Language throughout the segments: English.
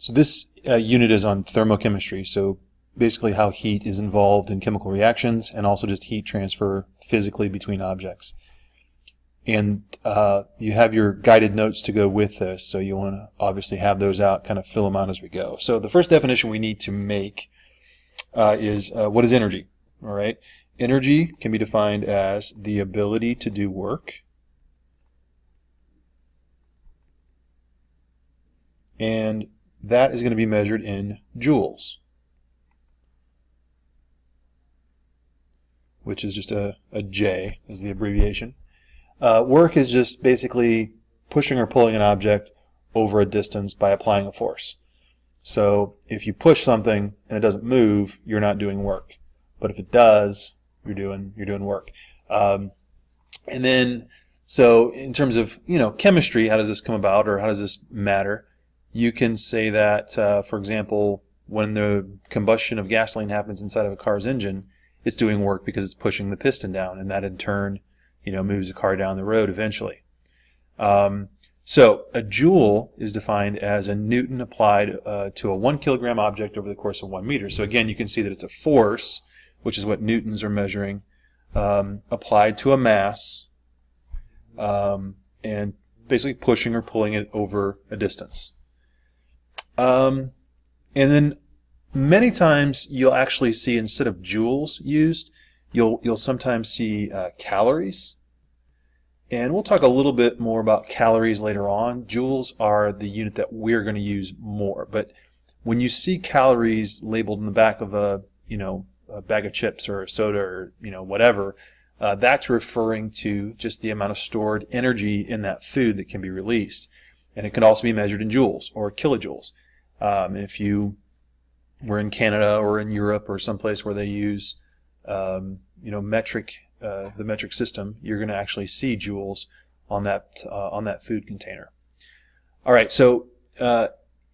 So this unit is on thermochemistry, so basically how heat is involved in chemical reactions and also just heat transfer physically between objects. And you have your guided notes to go with this, so you want to obviously have those out, kind of fill them out as we go. So the first definition we need to make is what is energy? All right, energy can be defined as the ability to do work and that is going to be measured in joules, which is just a J is the abbreviation. Work is just basically pushing or pulling an object over a distance by applying a force. So if you push something and it doesn't move, you're not doing work. But if it does, you're doing work. And then, so in terms of chemistry, how does this come about, or how does this matter? You can say that, for example, when the combustion of gasoline happens inside of a car's engine, it's doing work because it's pushing the piston down, and that in turn, moves the car down the road eventually. So a joule is defined as a newton applied to a 1 kilogram object over the course of 1 meter. So again, you can see that it's a force, which is what newtons are measuring, applied to a mass, and basically pushing or pulling it over a distance. And then many times you'll actually see, instead of joules used, you'll sometimes see calories. And we'll talk a little bit more about calories later on. Joules are the unit that we're going to use more. But when you see calories labeled in the back of a bag of chips or a soda or whatever, that's referring to just the amount of stored energy in that food that can be released. And it can also be measured in joules or kilojoules. If you were in Canada or in Europe or someplace where they use the metric system, you're going to actually see joules on that food container. All right, so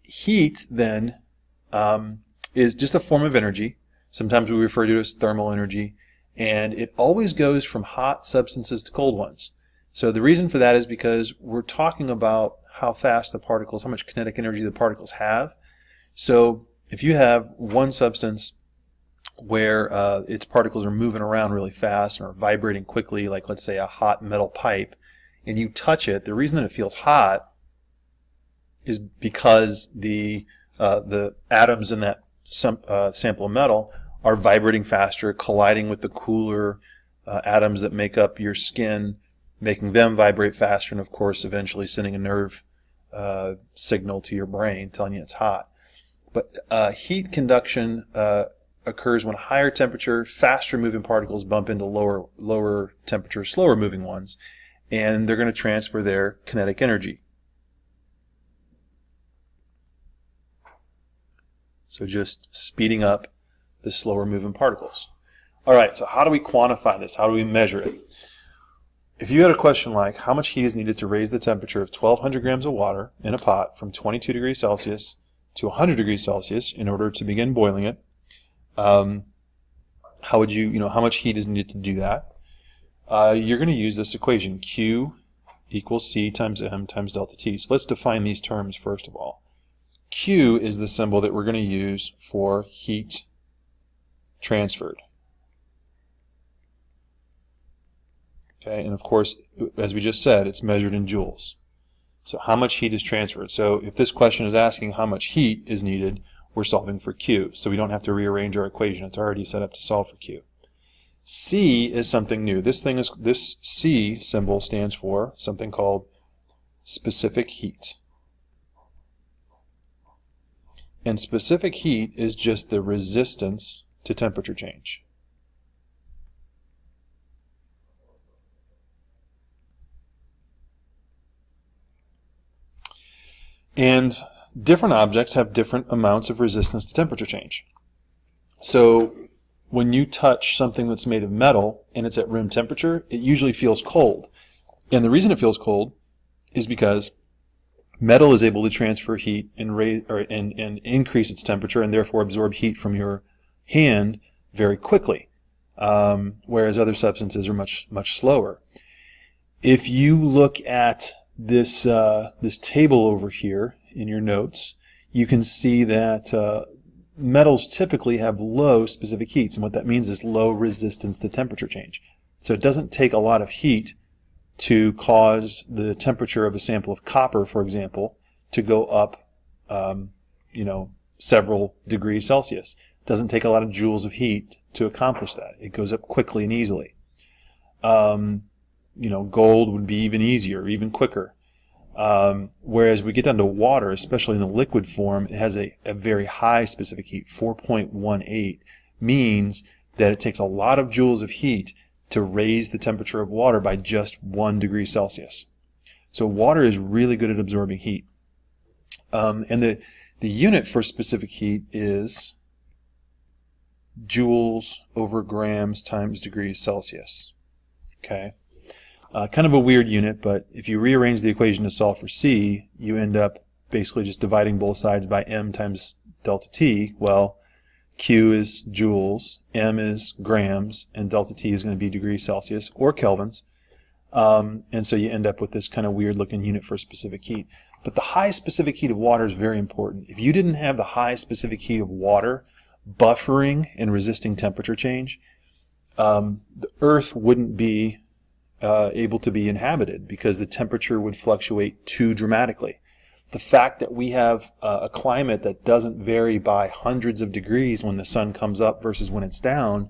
heat then is just a form of energy. Sometimes we refer to it as thermal energy, and it always goes from hot substances to cold ones. So the reason for that is because we're talking about how fast the particles, how much kinetic energy the particles have. So if you have one substance where its particles are moving around really fast and are vibrating quickly, like let's say a hot metal pipe, and you touch it, the reason that it feels hot is because the atoms in that sample of metal are vibrating faster, colliding with the cooler atoms that make up your skin, making them vibrate faster, and of course eventually sending a nerve signal to your brain telling you it's hot. But heat conduction occurs when higher temperature, faster moving particles bump into lower temperature, slower moving ones, and they're going to transfer their kinetic energy. So just speeding up the slower moving particles. All right, so how do we quantify this? How do we measure it? If you had a question like, how much heat is needed to raise the temperature of 1,200 grams of water in a pot from 22 degrees Celsius to 100 degrees Celsius in order to begin boiling it, how would how much heat is needed to do that? You're going to use this equation, Q equals C times M times delta T. So let's define these terms first of all. Q is the symbol that we're going to use for heat transferred. Okay, and of course, as we just said, it's measured in joules. So how much heat is transferred? So if this question is asking how much heat is needed, we're solving for Q. So we don't have to rearrange our equation. It's already set up to solve for Q. C is something new. This C symbol stands for something called specific heat. And specific heat is just the resistance to temperature change. And different objects have different amounts of resistance to temperature change. So when you touch something that's made of metal and it's at room temperature, it usually feels cold. And the reason it feels cold is because metal is able to transfer heat and increase its temperature and therefore absorb heat from your hand very quickly, whereas other substances are much slower. If you look at this table over here in your notes, you can see that metals typically have low specific heats, and what that means is low resistance to temperature change. So it doesn't take a lot of heat to cause the temperature of a sample of copper, for example, to go up, several degrees Celsius. It doesn't take a lot of joules of heat to accomplish that. It goes up quickly and easily. Gold would be even easier, even quicker. Whereas we get down to water, especially in the liquid form, it has a very high specific heat. 4.18 means that it takes a lot of joules of heat to raise the temperature of water by just 1 degree Celsius. So water is really good at absorbing heat. And the unit for specific heat is joules over grams times degrees Celsius. Okay. Kind of a weird unit, but if you rearrange the equation to solve for C, you end up basically just dividing both sides by m times delta T. Well, Q is joules, m is grams, and delta T is going to be degrees Celsius or kelvins. And so you end up with this kind of weird looking unit for specific heat. But the high specific heat of water is very important. If you didn't have the high specific heat of water buffering and resisting temperature change, the Earth wouldn't be able to be inhabited because the temperature would fluctuate too dramatically. The fact that we have a climate that doesn't vary by hundreds of degrees when the sun comes up versus when it's down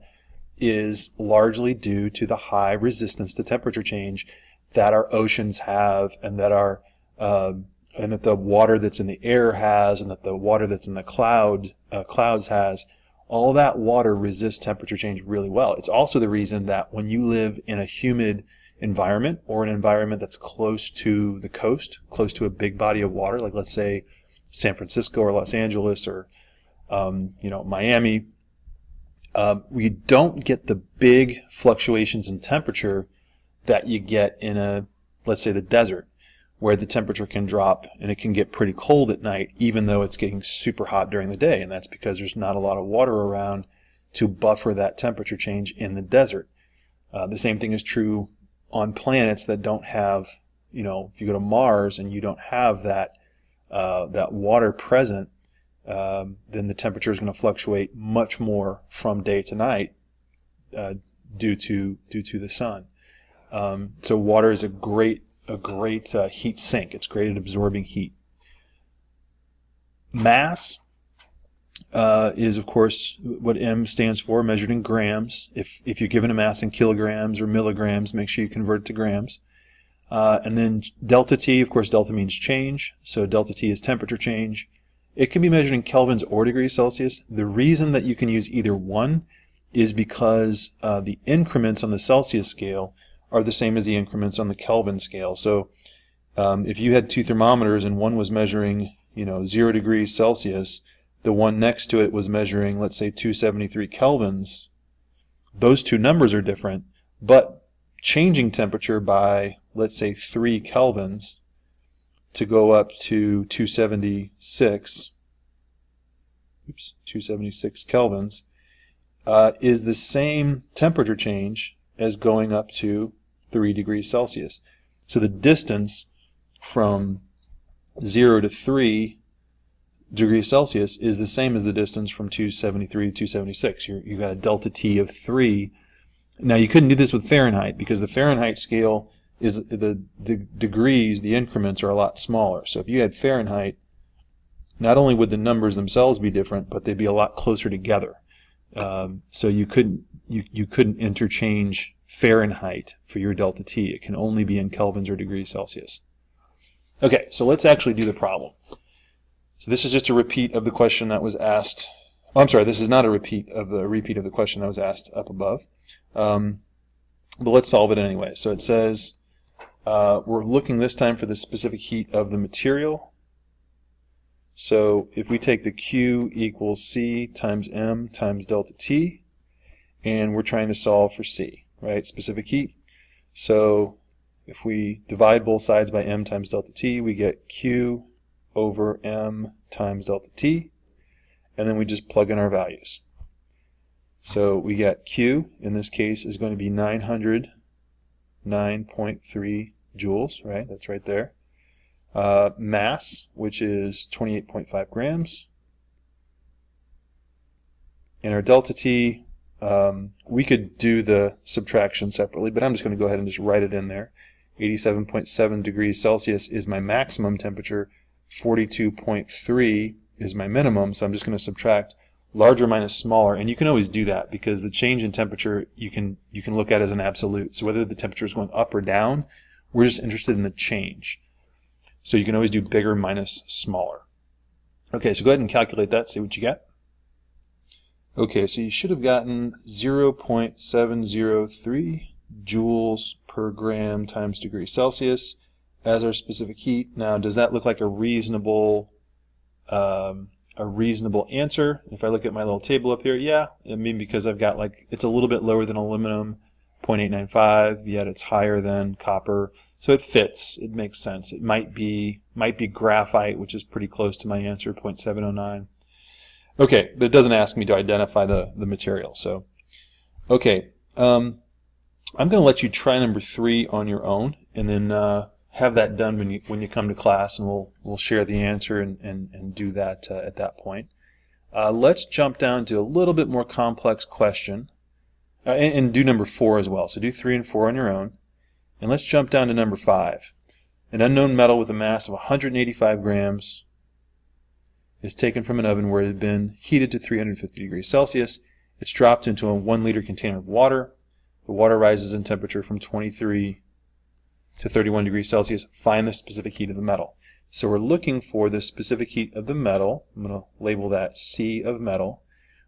is largely due to the high resistance to temperature change that our oceans have, and that that the water that's in the air has, and that the water that's in the clouds has. All that water resists temperature change really well. It's also the reason that when you live in a humid environment, or an environment that's close to the coast, close to a big body of water, like let's say San Francisco or Los Angeles or Miami, we don't get the big fluctuations in temperature that you get in let's say the desert, where the temperature can drop and it can get pretty cold at night, even though it's getting super hot during the day. And that's because there's not a lot of water around to buffer that temperature change in the desert. The same thing is true on planets that don't have, if you go to Mars and you don't have that water present, then the temperature is going to fluctuate much more from day to night due to the sun. So water is a great heat sink. It's great at absorbing heat. Mass is, of course, what M stands for, measured in grams. If you're given a mass in kilograms or milligrams, make sure you convert it to grams. And then delta T, of course, delta means change, so delta T is temperature change. It can be measured in kelvins or degrees Celsius. The reason that you can use either one is because the increments on the Celsius scale are the same as the increments on the Kelvin scale. So if you had two thermometers and one was measuring 0 degrees Celsius, the one next to it was measuring, let's say, 273 kelvins, those two numbers are different, but changing temperature by, let's say, 3 kelvins to go up to 276 kelvins is the same temperature change as going up to 3 degrees Celsius. So the distance from 0 to 3 degrees Celsius is the same as the distance from 273 to 276. You've got a delta T of 3. Now you couldn't do this with Fahrenheit because the Fahrenheit scale is the degrees, the increments are a lot smaller. So if you had Fahrenheit, not only would the numbers themselves be different, but they'd be a lot closer together. So you couldn't interchange Fahrenheit for your delta T. It can only be in kelvins or degrees Celsius. Okay, so let's actually do the problem. So this is just a repeat of the question that was asked. Oh, I'm sorry, this is not a repeat of the question that was asked up above. But let's solve it anyway. So it says we're looking this time for the specific heat of the material. So if we take the Q equals C times M times delta T, and we're trying to solve for C, right? Specific heat. So if we divide both sides by M times delta T, we get Q over M times delta T, and then we just plug in our values. So we get Q, in this case, is going to be 909.3 joules, right? That's right there. mass, which is 28.5 grams. And our delta T, we could do the subtraction separately, but I'm just going to go ahead and just write it in there. 87.7 degrees Celsius is my maximum temperature. 42.3 is my minimum, so I'm just going to subtract larger minus smaller, and you can always do that because the change in temperature you can look at as an absolute. So whether the temperature is going up or down, we're just interested in the change. So you can always do bigger minus smaller. Okay, so go ahead and calculate that, see what you get. Okay, so you should have gotten 0.703 joules per gram times degree Celsius as our specific heat. Now, does that look like a reasonable answer? If I look at my little table up here, yeah, I mean, because I've got like, it's a little bit lower than aluminum, 0.895, yet it's higher than copper, so it fits. It makes sense. It might be graphite, which is pretty close to my answer, 0.709. Okay, but it doesn't ask me to identify the material. So, okay, I'm going to let you try number 3 on your own, and then have that done when you come to class, and we'll share the answer and do that at that point. Let's jump down to a little bit more complex question, and do number 4 as well. So do 3 and 4 on your own, and let's jump down to number 5. An unknown metal with a mass of 185 grams is taken from an oven where it had been heated to 350 degrees Celsius. It's dropped into a 1 liter container of water. The water rises in temperature from 23 to 31 degrees Celsius. Find the specific heat of the metal. So we're looking for the specific heat of the metal. I'm going to label that C of metal.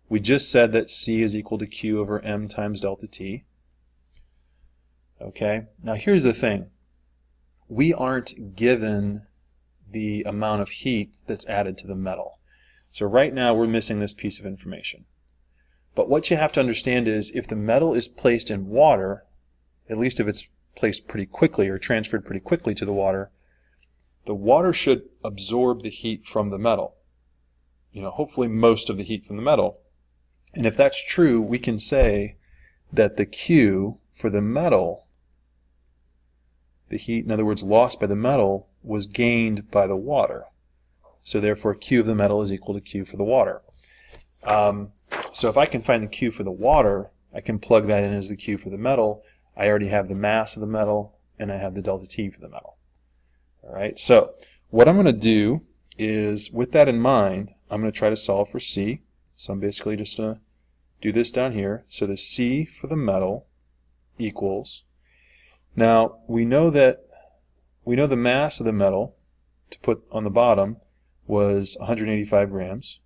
We just said that C is equal to Q over M times delta T. Okay, now here's the thing. We aren't given the amount of heat that's added to the metal. So right now we're missing this piece of information. But what you have to understand is if the metal is placed in water, at least if it's placed pretty quickly or transferred pretty quickly to the water should absorb the heat from the metal. Hopefully most of the heat from the metal. And if that's true, we can say that the Q for the metal, the heat, in other words, lost by the metal, was gained by the water. So therefore Q of the metal is equal to Q for the water. So if I can find the Q for the water, I can plug that in as the Q for the metal. I already have the mass of the metal, and I have the delta T for the metal. All right, so what I'm going to do is, with that in mind, I'm going to try to solve for C. So I'm basically just going to do this down here. So the C for the metal equals, now we know the mass of the metal, to put on the bottom, was 185 grams.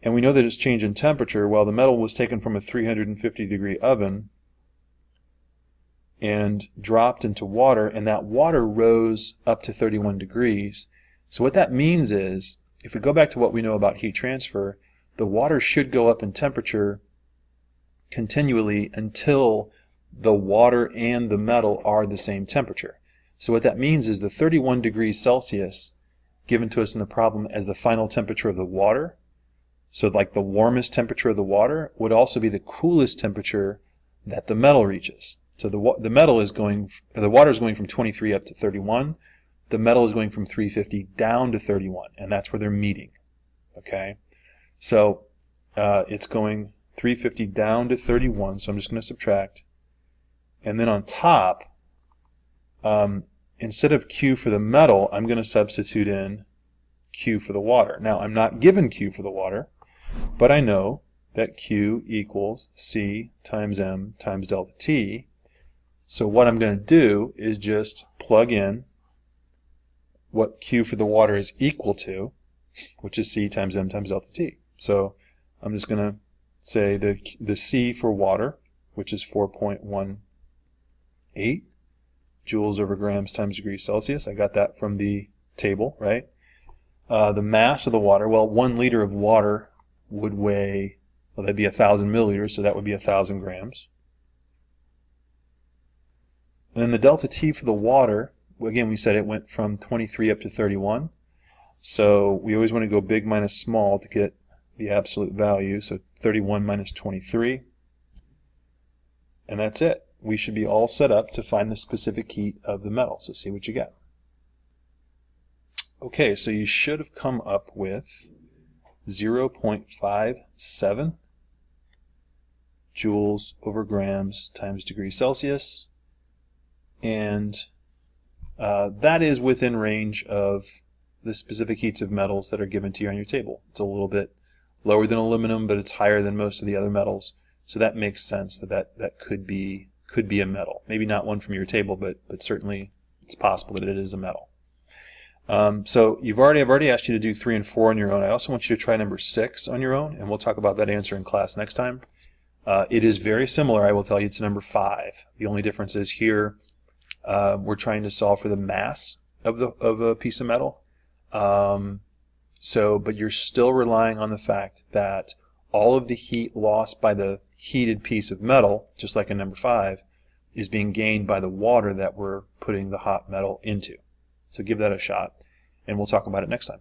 And we know that its change in temperature, well, the metal was taken from a 350 degree oven and dropped into water, and that water rose up to 31 degrees. So what that means is, if we go back to what we know about heat transfer, the water should go up in temperature continually until the water and the metal are the same temperature. So what that means is the 31 degrees Celsius given to us in the problem as the final temperature of the water, so like the warmest temperature of the water, would also be the coolest temperature that the metal reaches. So the water is going from 23 up to 31. The metal is going from 350 down to 31, and that's where they're meeting. Okay, so it's going 350 down to 31. So I'm just going to subtract, and then on top, instead of Q for the metal, I'm going to substitute in Q for the water. Now I'm not given Q for the water, but I know that Q equals C times M times delta T. So what I'm going to do is just plug in what Q for the water is equal to, which is C times M times delta T. So I'm just going to say the C for water, which is 4.18 joules over grams times degrees Celsius. I got that from the table, right? The mass of the water, well, 1 liter of water would weigh, well, that'd be 1,000 milliliters, so that would be 1,000 grams. And then the delta T for the water, again, we said it went from 23 up to 31. So we always want to go big minus small to get the absolute value. So 31 minus 23. And that's it. We should be all set up to find the specific heat of the metal. So see what you get. Okay, so you should have come up with 0.57 joules over grams times degrees Celsius, and that is within range of the specific heats of metals that are given to you on your table. It's a little bit lower than aluminum, but it's higher than most of the other metals, so that makes sense that could be a metal. Maybe not one from your table, but certainly it's possible that it is a metal. So I've already asked you to do 3 and 4 on your own. I also want you to try number 6 on your own, and we'll talk about that answer in class next time. It is very similar, I will tell you, to number 5. The only difference is here we're trying to solve for the mass of a piece of metal. But you're still relying on the fact that all of the heat lost by the heated piece of metal, just like in number 5, is being gained by the water that we're putting the hot metal into. So give that a shot, and we'll talk about it next time.